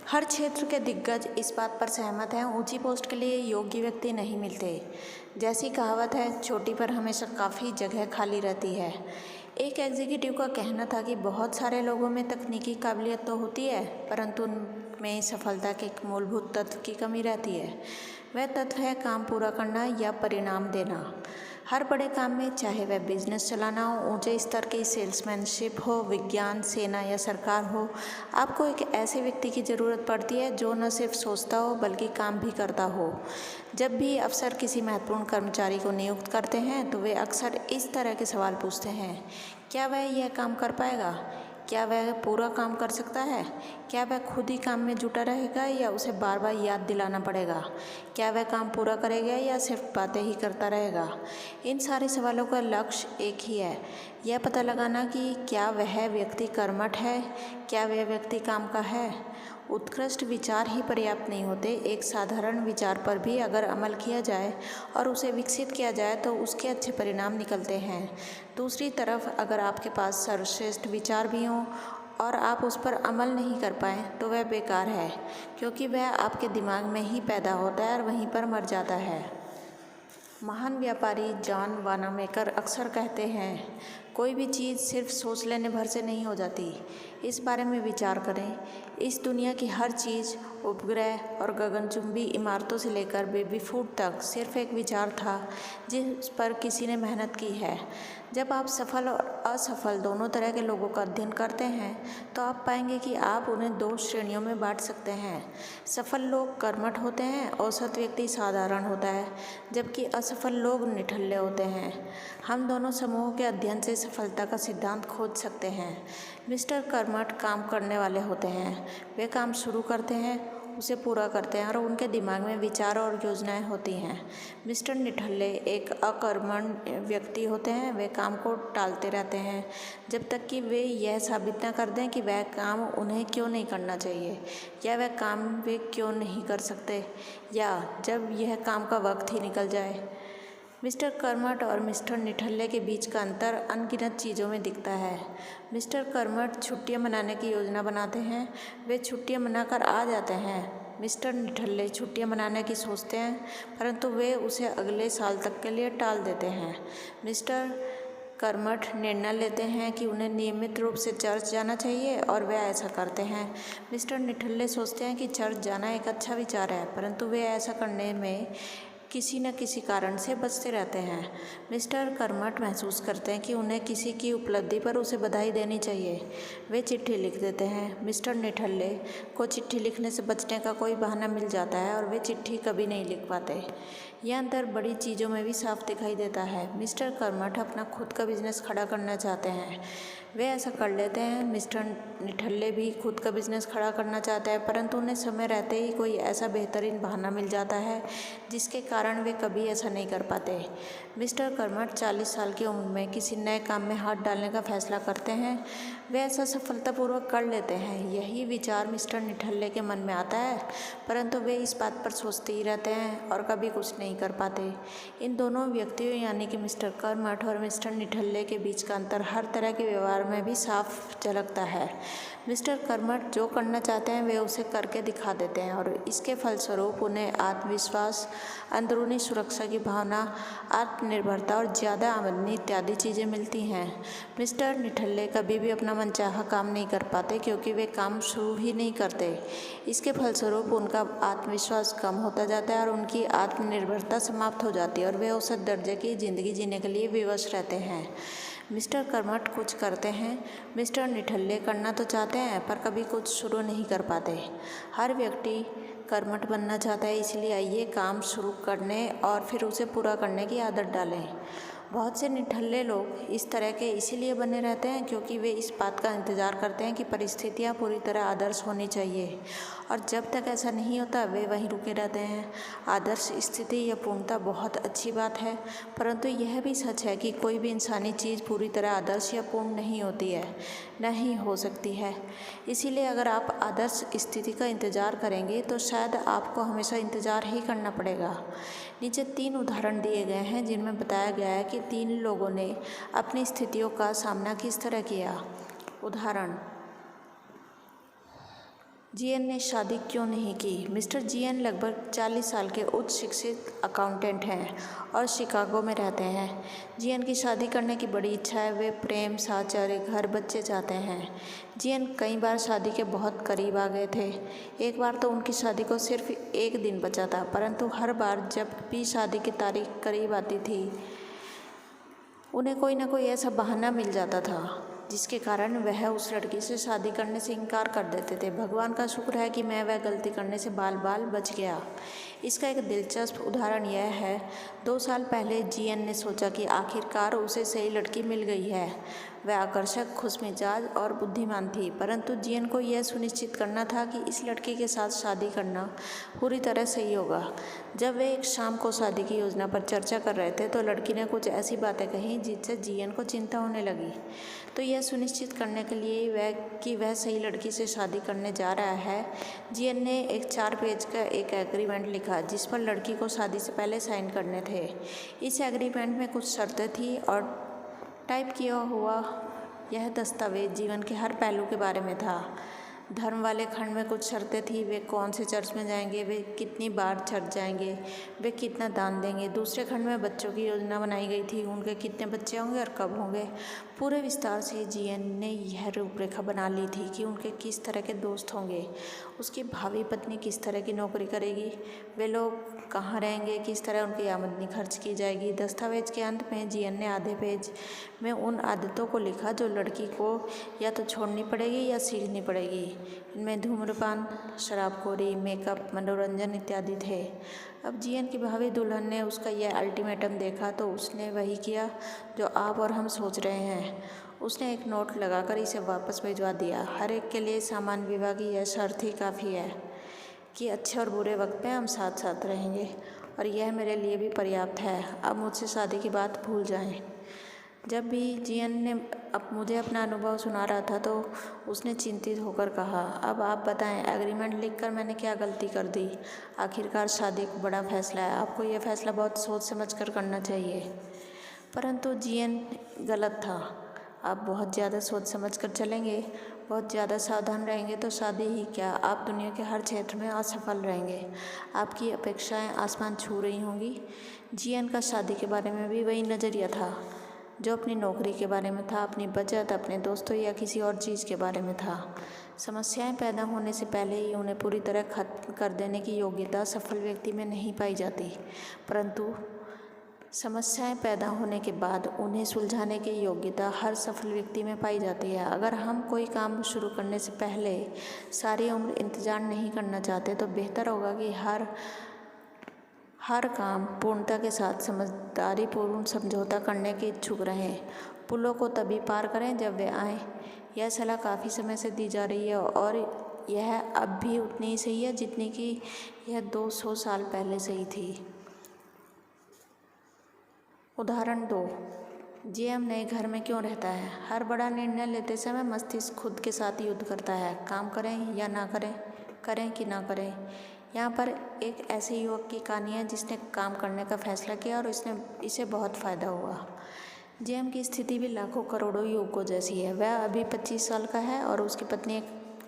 हर क्षेत्र के दिग्गज इस बात पर सहमत हैं, ऊंची पोस्ट के लिए योग्य व्यक्ति नहीं मिलते। जैसी कहावत है, चोटी पर हमेशा काफ़ी जगह खाली रहती है। एक एग्जीक्यूटिव का कहना था कि बहुत सारे लोगों में तकनीकी काबिलियत तो होती है, परंतु उनमें सफलता के एक मूलभूत तत्व की कमी रहती है। वह तत्व है काम पूरा करना या परिणाम देना। हर बड़े काम में, चाहे वह बिजनेस चलाना हो, ऊंचे स्तर की सेल्समैनशिप हो, विज्ञान, सेना या सरकार हो, आपको एक ऐसे व्यक्ति की ज़रूरत पड़ती है जो न सिर्फ सोचता हो बल्कि काम भी करता हो। जब भी अफसर किसी महत्वपूर्ण कर्मचारी को नियुक्त करते हैं तो वे अक्सर इस तरह के सवाल पूछते हैं: क्या वह यह काम कर पाएगा? क्या वह पूरा काम कर सकता है? क्या वह खुद ही काम में जुटा रहेगा या उसे बार बार याद दिलाना पड़ेगा? क्या वह काम पूरा करेगा या सिर्फ बातें ही करता रहेगा? इन सारे सवालों का लक्ष्य एक ही है, यह पता लगाना कि क्या वह व्यक्ति कर्मठ है, क्या वह व्यक्ति काम का है। उत्कृष्ट विचार ही पर्याप्त नहीं होते, एक साधारण विचार पर भी अगर अमल किया जाए और उसे विकसित किया जाए तो उसके अच्छे परिणाम निकलते हैं। दूसरी तरफ अगर आपके पास सर्वश्रेष्ठ विचार भी हों और आप उस पर अमल नहीं कर पाएँ तो वह बेकार है, क्योंकि वह आपके दिमाग में ही पैदा होता है और वहीं पर मर जाता है। महान व्यापारी जॉन वानामेकर अक्सर कहते हैं, कोई भी चीज़ सिर्फ सोच लेने भर से नहीं हो जाती। इस बारे में विचार करें, इस दुनिया की हर चीज़, उपग्रह और गगनचुंबी इमारतों से लेकर बेबी फूड तक सिर्फ एक विचार था जिस पर किसी ने मेहनत की है। जब आप सफल और असफल दोनों तरह के लोगों का अध्ययन करते हैं तो आप पाएंगे कि आप उन्हें दो श्रेणियों में बांट सकते हैं। सफल लोग कर्मठ होते हैं, औसत व्यक्ति साधारण होता है, जबकि असफल लोग निठल्ले होते हैं। हम दोनों समूहों के अध्ययन से सफलता का सिद्धांत खोज सकते हैं। मिस्टर कर्मठ काम करने वाले होते हैं, वे काम शुरू करते हैं, उसे पूरा करते हैं और उनके दिमाग में विचार और योजनाएं होती हैं। मिस्टर निठल्ले एक अकर्मण्य व्यक्ति होते हैं, वे काम को टालते रहते हैं जब तक कि वे यह साबित न कर दें कि वह काम उन्हें क्यों नहीं करना चाहिए या वह काम वे क्यों नहीं कर सकते, या जब यह काम का वक्त ही निकल जाए। मिस्टर कर्मठ और मिस्टर निठल्ले के बीच का अंतर अनगिनत चीज़ों में दिखता है। मिस्टर कर्मठ छुट्टियां मनाने की योजना बनाते हैं, वे छुट्टियां मनाकर आ जाते हैं। मिस्टर निठल्ले छुट्टियां मनाने की सोचते हैं, परंतु वे उसे अगले साल तक के लिए टाल देते हैं। मिस्टर कर्मठ निर्णय लेते हैं कि उन्हें नियमित रूप से चर्च जाना चाहिए और वे ऐसा करते हैं। मिस्टर निठल्ले सोचते हैं कि चर्च जाना एक अच्छा विचार है, परंतु वे ऐसा करने में किसी न किसी कारण से बचते रहते हैं। मिस्टर कर्मठ महसूस करते हैं कि उन्हें किसी की उपलब्धि पर उसे बधाई देनी चाहिए। वे चिट्ठी लिख देते हैं। मिस्टर निठल्ले को चिट्ठी लिखने से बचने का कोई बहाना मिल जाता है और वे चिट्ठी कभी नहीं लिख पाते। यह अंतर बड़ी चीज़ों में भी साफ दिखाई देता है। मिस्टर कर्मठ अपना खुद का बिजनेस खड़ा करना चाहते हैं, वे ऐसा कर लेते हैं। मिस्टर निठल्ले भी खुद का बिजनेस खड़ा करना चाहते हैं, परंतु उन्हें समय रहते ही कोई ऐसा बेहतरीन बहाना मिल जाता है जिसके कारण वे कभी ऐसा नहीं कर पाते। मिस्टर कर्मठ 40 साल की उम्र में किसी नए काम में हाथ डालने का फैसला करते हैं, वे ऐसा सफलतापूर्वक कर लेते हैं। यही विचार मिस्टर निठल्ले के मन में आता है, परंतु वे इस बात पर सोचते ही रहते हैं और कभी कुछ नहीं कर पाते। इन दोनों व्यक्तियों यानी कि मिस्टर कर्मठ और मिस्टर निठल्ले के बीच का अंतर हर तरह के व्यवहार में भी साफ झलकता है। मिस्टर कर्मठ जो करना चाहते हैं वे उसे करके दिखा देते हैं और इसके फलस्वरूप उन्हें आत्मविश्वास, अंदरूनी सुरक्षा की भावना, आत्मनिर्भरता और ज़्यादा आमदनी इत्यादि चीज़ें मिलती हैं। मिस्टर निठल्ले कभी भी अपना मनचाहा काम नहीं कर पाते क्योंकि वे काम शुरू ही नहीं करते। इसके फलस्वरूप उनका आत्मविश्वास कम होता जाता है और उनकी आत्मनिर्भरता समाप्त हो जाती है और वे औसत दर्जे की ज़िंदगी जीने के लिए विवश रहते हैं। मिस्टर कर्मठ कुछ करते हैं, मिस्टर निठल्ले करना तो चाहते हैं पर कभी कुछ शुरू नहीं कर पाते। हर व्यक्ति कर्मठ बनना चाहता है, इसलिए आइए काम शुरू करने और फिर उसे पूरा करने की आदत डालें। बहुत से निठल्ले लोग इस तरह के इसीलिए बने रहते हैं क्योंकि वे इस बात का इंतज़ार करते हैं कि परिस्थितियाँ पूरी तरह आदर्श होनी चाहिए, और जब तक ऐसा नहीं होता वे वहीं रुके रहते हैं। आदर्श स्थिति या पूर्णता बहुत अच्छी बात है, परंतु यह भी सच है कि कोई भी इंसानी चीज़ पूरी तरह आदर्श या पूर्ण नहीं होती है, न ही हो सकती है। इसीलिए अगर आप आदर्श स्थिति का इंतज़ार करेंगे तो शायद आपको हमेशा इंतज़ार ही करना पड़ेगा। नीचे 3 उदाहरण दिए गए हैं जिनमें बताया गया है कि 3 लोगों ने अपनी स्थितियों का सामना किस तरह किया। उदाहरण: जीएन ने शादी क्यों नहीं की? मिस्टर जीएन लगभग 40 साल के उच्च शिक्षित अकाउंटेंट हैं और शिकागो में रहते हैं। जीएन की शादी करने की बड़ी इच्छा है। वे प्रेम, साहचर्य, घर, बच्चे चाहते हैं। जीएन कई बार शादी के बहुत करीब आ गए थे। एक बार तो उनकी शादी को सिर्फ एक दिन बचा था, परंतु हर बार जब भी शादी की तारीख करीब आती थी, उन्हें कोई ना कोई ऐसा बहाना मिल जाता था जिसके कारण वह उस लड़की से शादी करने से इनकार कर देते थे। भगवान का शुक्र है कि मैं वह गलती करने से बाल बाल बच गया। इसका एक दिलचस्प उदाहरण यह है, 2 साल पहले जीएन ने सोचा कि आखिरकार उसे सही लड़की मिल गई है। वह आकर्षक, खुशमिजाज और बुद्धिमान थी, परंतु जीएन को यह सुनिश्चित करना था कि इस लड़की के साथ शादी करना पूरी तरह सही होगा। जब वे एक शाम को शादी की योजना पर चर्चा कर रहे थे तो लड़की ने कुछ ऐसी बातें कहीं जिससे जीएन को चिंता होने लगी। तो यह सुनिश्चित करने के लिए कि वह सही लड़की से शादी करने जा रहा है, जीएन ने एक 4 पेज का एक एग्रीमेंट लिखा जिस पर लड़की को शादी से पहले साइन करने थे। इस एग्रीमेंट में कुछ शर्तें थी और टाइप किया हुआ यह दस्तावेज जीवन के हर पहलू के बारे में था। धर्म वाले खंड में कुछ शर्तें थी, वे कौन से चर्च में जाएंगे, वे कितनी बार चर्च जाएंगे, वे कितना दान देंगे। दूसरे खंड में बच्चों की योजना बनाई गई थी, उनके कितने बच्चे होंगे और कब होंगे। पूरे विस्तार से जीएन ने यह रूपरेखा बना ली थी कि उनके किस तरह के दोस्त होंगे, उसकी भावी पत्नी किस तरह की नौकरी करेगी, वे लोग कहाँ रहेंगे, किस तरह उनकी आमदनी खर्च की जाएगी। दस्तावेज के अंत में जीएन ने आधे पेज में उन आदतों को लिखा जो लड़की को या तो छोड़नी पड़ेगी या सीखनी पड़ेगी। इनमें धूम्रपान, शराबखोरी, मेकअप, मनोरंजन इत्यादि थे। अब जीएन की भावी दुल्हन ने उसका यह अल्टीमेटम देखा तो उसने वही किया जो आप और हम सोच रहे हैं। उसने एक नोट लगाकर इसे वापस भिजवा दिया। हर एक के लिए सामान्य विवाह की यह शर्त ही काफ़ी है कि अच्छे और बुरे वक्त में हम साथ साथ रहेंगे, और यह मेरे लिए भी पर्याप्त है। अब मुझसे शादी की बात भूल जाएं। जब भी जीएन ने मुझे अपना अनुभव सुना रहा था तो उसने चिंतित होकर कहा, अब आप बताएं, एग्रीमेंट लिखकर मैंने क्या गलती कर दी? आखिरकार शादी एक बड़ा फैसला है, आपको यह फैसला बहुत सोच समझ कर करना चाहिए। परंतु जीएन गलत था। आप बहुत ज़्यादा सोच समझ कर चलेंगे, बहुत ज़्यादा सावधान रहेंगे तो शादी ही क्या, आप दुनिया के हर क्षेत्र में असफल रहेंगे। आपकी अपेक्षाएं आसमान छू रही होंगी। जीएन का शादी के बारे में भी वही नज़रिया था जो अपनी नौकरी के बारे में था, अपनी बचत, अपने दोस्तों या किसी और चीज़ के बारे में था। समस्याएं पैदा होने से पहले ही उन्हें पूरी तरह खत्म कर देने की योग्यता सफल व्यक्ति में नहीं पाई जाती, परंतु समस्याएं पैदा होने के बाद उन्हें सुलझाने की योग्यता हर सफल व्यक्ति में पाई जाती है। अगर हम कोई काम शुरू करने से पहले सारी उम्र इंतजार नहीं करना चाहते तो बेहतर होगा कि हर काम पूर्णता के साथ समझदारीपूर्ण समझौता करने के इच्छुक रहें। पुलों को तभी पार करें जब वे आएँ। यह सलाह काफ़ी समय से दी जा रही है और यह अब भी उतनी ही सही है जितनी कि यह 200 साल पहले सही थी। उदाहरण 2, जीएम नए घर में क्यों रहता है? हर बड़ा निर्णय लेते समय मस्तिष्क खुद के साथ युद्ध करता है, काम करें या ना करें, करें कि ना करें। यहाँ पर एक ऐसे युवक की कहानी है जिसने काम करने का फैसला किया और इसे बहुत फ़ायदा हुआ। जीएम की स्थिति भी लाखों करोड़ों युवकों जैसी है। वह अभी 25 साल का है और उसकी पत्नी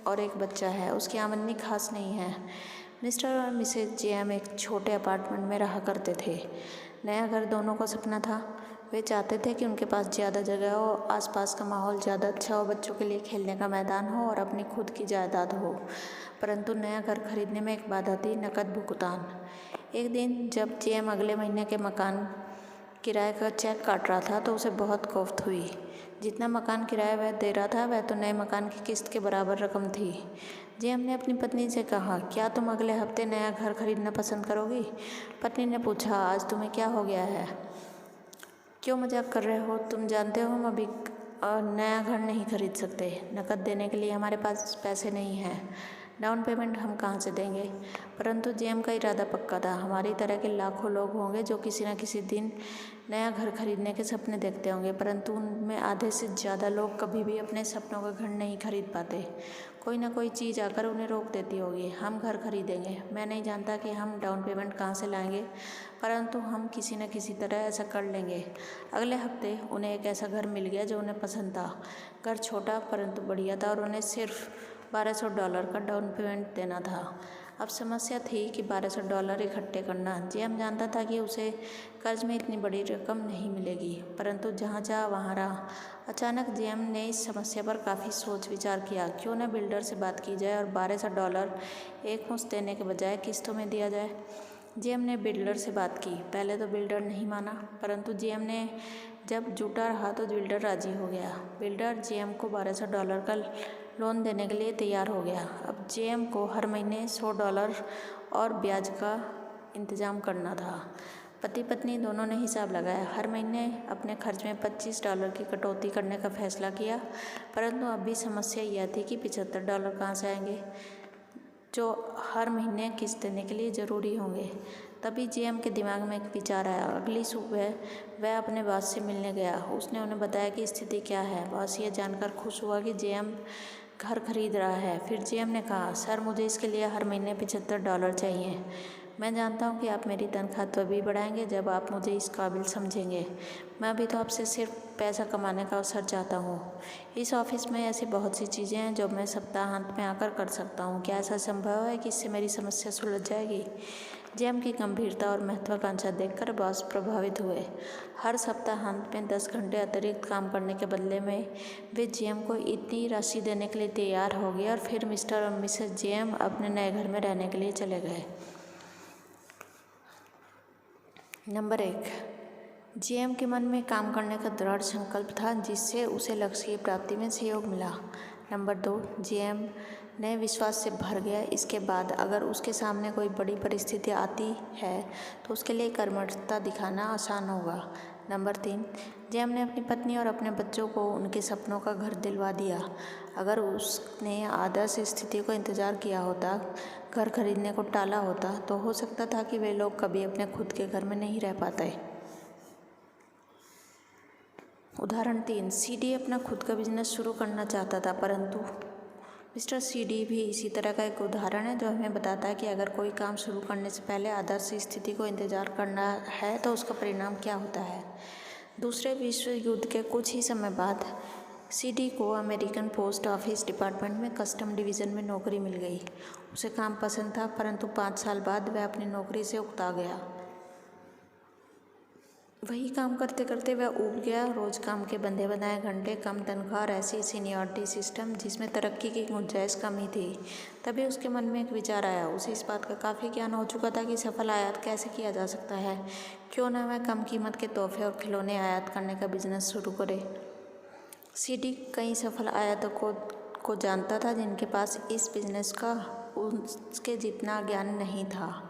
और एक बच्चा है। उसकी आमदनी खास नहीं है। मिस्टर और मिसेज जीएम एक छोटे अपार्टमेंट में रहा करते थे। नया घर दोनों का सपना था। वे चाहते थे कि उनके पास ज़्यादा जगह हो, आसपास का माहौल ज़्यादा अच्छा हो, बच्चों के लिए खेलने का मैदान हो और अपनी खुद की जायदाद हो। परंतु नया घर खरीदने में एक बाधा थी, नकद भुगतान। एक दिन जब जीएम अगले महीने के मकान किराए का चेक काट रहा था तो उसे बहुत कोफ्त हुई। जितना मकान किराया वह दे रहा था वह तो नए मकान की किस्त के बराबर रकम थी। जीएम ने अपनी पत्नी से कहा, क्या तुम अगले हफ्ते नया घर खरीदना पसंद करोगी? पत्नी ने पूछा, आज तुम्हें क्या हो गया है? क्यों मजाक कर रहे हो? तुम जानते हो हम अभी नया घर नहीं खरीद सकते। नकद देने के लिए हमारे पास पैसे नहीं हैं। डाउन पेमेंट हम कहाँ से देंगे? परंतु जीएम का इरादा पक्का था। हमारी तरह के लाखों लोग होंगे जो किसी न किसी दिन नया घर खरीदने के सपने देखते होंगे, परंतु उनमें आधे से ज़्यादा लोग कभी भी अपने सपनों का घर नहीं खरीद पाते। कोई ना कोई चीज़ आकर उन्हें रोक देती होगी। हम घर खरीदेंगे, मैं नहीं जानता कि हम डाउन पेमेंट कहाँ से लाएंगे, परंतु हम किसी न किसी तरह ऐसा कर लेंगे। अगले हफ्ते उन्हें एक ऐसा घर मिल गया जो उन्हें पसंद था। घर छोटा परंतु बढ़िया था और उन्हें सिर्फ $1200 का डाउन पेमेंट देना था। अब समस्या थी कि $1200 इकट्ठे करना। जेम जानता था कि उसे कर्ज में इतनी बड़ी रकम नहीं मिलेगी, परंतु जहाँ चाहा वहाँ रहा। अचानक जेम ने इस समस्या पर काफ़ी सोच विचार किया। क्यों न बिल्डर से बात की जाए और $1200 एक मुश्त देने के बजाय किस्तों में दिया जाए। जेम ने बिल्डर से बात की। पहले तो बिल्डर नहीं माना, परंतु जेम ने जब जुटा रहा तो बिल्डर राजी हो गया। बिल्डर जेम को $1200 का लोन देने के लिए तैयार हो गया। अब जेम को हर महीने $100 और ब्याज का इंतजाम करना था। पति पत्नी दोनों ने हिसाब लगाया। हर महीने अपने खर्च में $25 की कटौती करने का फैसला किया, परंतु अब भी समस्या यह थी कि $75 कहाँ से आएंगे जो हर महीने किस्त देने के लिए ज़रूरी होंगे। तभी जेम के दिमाग में एक विचार आया। अगली सुबह वह अपने बॉस से मिलने गया। उसने उन्हें बताया कि स्थिति क्या है। बॉस ये जानकर खुश हुआ कि जेम घर खरीद रहा है। फिर जेम ने कहा, सर मुझे इसके लिए हर महीने $75 चाहिए। मैं जानता हूँ कि आप मेरी तनख्वाह तभी बढ़ाएंगे जब आप मुझे इस काबिल समझेंगे। मैं भी तो आपसे सिर्फ पैसा कमाने का अवसर चाहता हूँ। इस ऑफिस में ऐसी बहुत सी चीज़ें हैं जो मैं सप्ताहांत में आकर कर सकता हूँ। क्या ऐसा संभव है कि इससे मेरी समस्या सुलझ जाएगी? जेम की गंभीरता और महत्वाकांक्षा देखकर बॉस प्रभावित हुए। हर सप्ताहांत में 10 घंटे अतिरिक्त काम करने के बदले में वे जेम को इतनी राशि देने के लिए तैयार हो गए और फिर मिस्टर और मिसेस जेम अपने नए घर में रहने के लिए चले गए। नंबर 1, जेम के मन में काम करने का दृढ़ संकल्प था, जिससे उसे लक्ष्य की प्राप्ति में सहयोग मिला। नंबर 2, जेम नए विश्वास से भर गया। इसके बाद अगर उसके सामने कोई बड़ी परिस्थिति आती है तो उसके लिए कर्मठता दिखाना आसान होगा। नंबर 3, जेम ने अपनी पत्नी और अपने बच्चों को उनके सपनों का घर दिलवा दिया। अगर उसने आदर्श स्थिति को इंतजार किया होता, घर खरीदने को टाला होता, तो हो सकता था कि वे लोग कभी अपने खुद के घर में नहीं रह पाते। उदाहरण 3, सीडी अपना खुद का बिजनेस शुरू करना चाहता था, परंतु मिस्टर सीडी भी इसी तरह का एक उदाहरण है जो हमें बताता है कि अगर कोई काम शुरू करने से पहले आदर्श स्थिति को इंतजार करना है तो उसका परिणाम क्या होता है। दूसरे विश्व युद्ध के कुछ ही समय बाद सीडी को अमेरिकन पोस्ट ऑफिस डिपार्टमेंट में कस्टम डिवीज़न में नौकरी मिल गई। उसे काम पसंद था, परंतु 5 साल बाद वह अपनी नौकरी से उकता गया। वही काम करते करते वह ऊब गया। रोज़ काम के बंधे बनाए घंटे, कम तनख्वाह और ऐसी सीनियरिटी सिस्टम जिसमें तरक्की की गुंजाइश कम ही थी। तभी उसके मन में एक विचार आया। उसे इस बात का काफ़ी ज्ञान हो चुका था कि सफल आयात कैसे किया जा सकता है। क्यों न वह कम कीमत के तोहफे और खिलौने आयात करने का बिजनेस शुरू करे। सीडी कई सफल आयातकों को जानता था जिनके पास इस बिजनेस का उसके जितना ज्ञान नहीं था।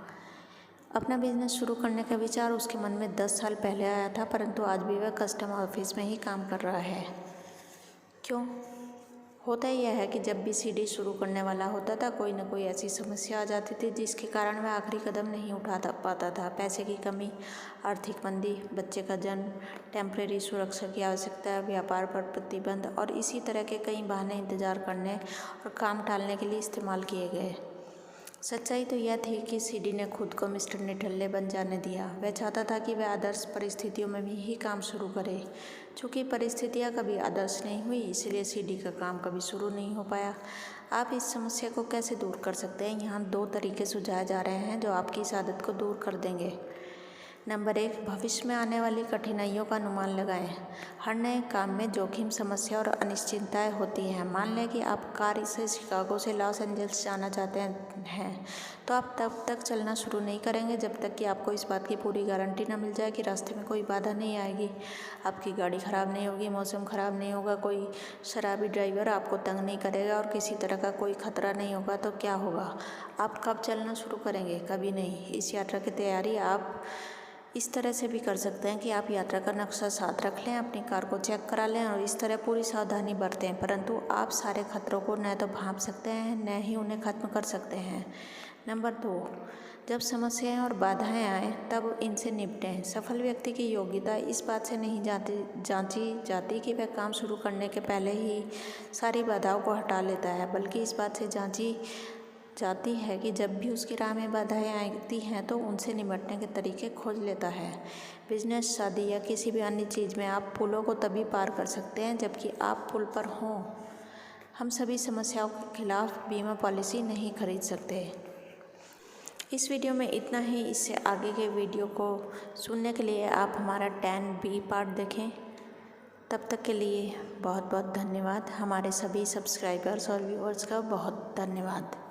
अपना बिजनेस शुरू करने का विचार उसके मन में 10 साल पहले आया था, परंतु आज भी वह कस्टम ऑफिस में ही काम कर रहा है। क्यों? होता यह है कि जब भी सीडी शुरू करने वाला होता था, कोई न कोई ऐसी समस्या आ जाती थी जिसके कारण वह आखिरी कदम नहीं उठा पाता था। पैसे की कमी, आर्थिक मंदी, बच्चे का जन्म, टेम्परेरी सुरक्षा की आवश्यकता, व्यापार पर प्रतिबंध और इसी तरह के कई बहाने इंतजार करने और काम टालने के लिए इस्तेमाल किए गए। सच्चाई तो यह थी कि सीडी ने खुद को मिस्टर निठल्ले बन जाने दिया। वह चाहता था कि वह आदर्श परिस्थितियों में भी ही काम शुरू करे। चूँकि परिस्थितियाँ कभी आदर्श नहीं हुई, इसलिए सीडी का काम कभी शुरू नहीं हो पाया। आप इस समस्या को कैसे दूर कर सकते हैं? यहाँ 2 तरीके सुझाए जा रहे हैं जो आपकी इस आदत को दूर कर देंगे। नंबर 1, भविष्य में आने वाली कठिनाइयों का अनुमान लगाएं। हर नए काम में जोखिम, समस्या और अनिश्चितताएं होती हैं। मान लें कि आप कार से शिकागो से लॉस एंजल्स जाना चाहते हैं, तो आप तब तक चलना शुरू नहीं करेंगे जब तक कि आपको इस बात की पूरी गारंटी न मिल जाए कि रास्ते में कोई बाधा नहीं आएगी, आपकी गाड़ी ख़राब नहीं होगी, मौसम ख़राब नहीं होगा, कोई शराबी ड्राइवर आपको तंग नहीं करेगा और किसी तरह का कोई खतरा नहीं होगा। तो क्या होगा? आप कब चलना शुरू करेंगे? कभी नहीं। इस यात्रा की तैयारी आप इस तरह से भी कर सकते हैं कि आप यात्रा का नक्शा साथ रख लें, अपनी कार को चेक करा लें और इस तरह पूरी सावधानी बरतें, परंतु आप सारे खतरों को न तो भांप सकते हैं न ही उन्हें खत्म कर सकते हैं। नंबर 2, जब समस्याएं और बाधाएं आएँ तब इनसे निपटें। सफल व्यक्ति की योग्यता इस बात से नहीं जांची जाती कि वह काम शुरू करने के पहले ही सारी बाधाओं को हटा लेता है, बल्कि इस बात से जांची जाती है कि जब भी उसकी राह में बाधाएं आती हैं तो उनसे निपटने के तरीके खोज लेता है। बिजनेस, शादी या किसी भी अन्य चीज़ में आप पुलों को तभी पार कर सकते हैं जबकि आप पुल पर हों। हम सभी समस्याओं के खिलाफ बीमा पॉलिसी नहीं खरीद सकते। इस वीडियो में इतना ही। इससे आगे के वीडियो को सुनने के लिए आप हमारा 10B पार्ट देखें। तब तक के लिए बहुत बहुत धन्यवाद। हमारे सभी सब्सक्राइबर्स और व्यूअर्स का बहुत धन्यवाद।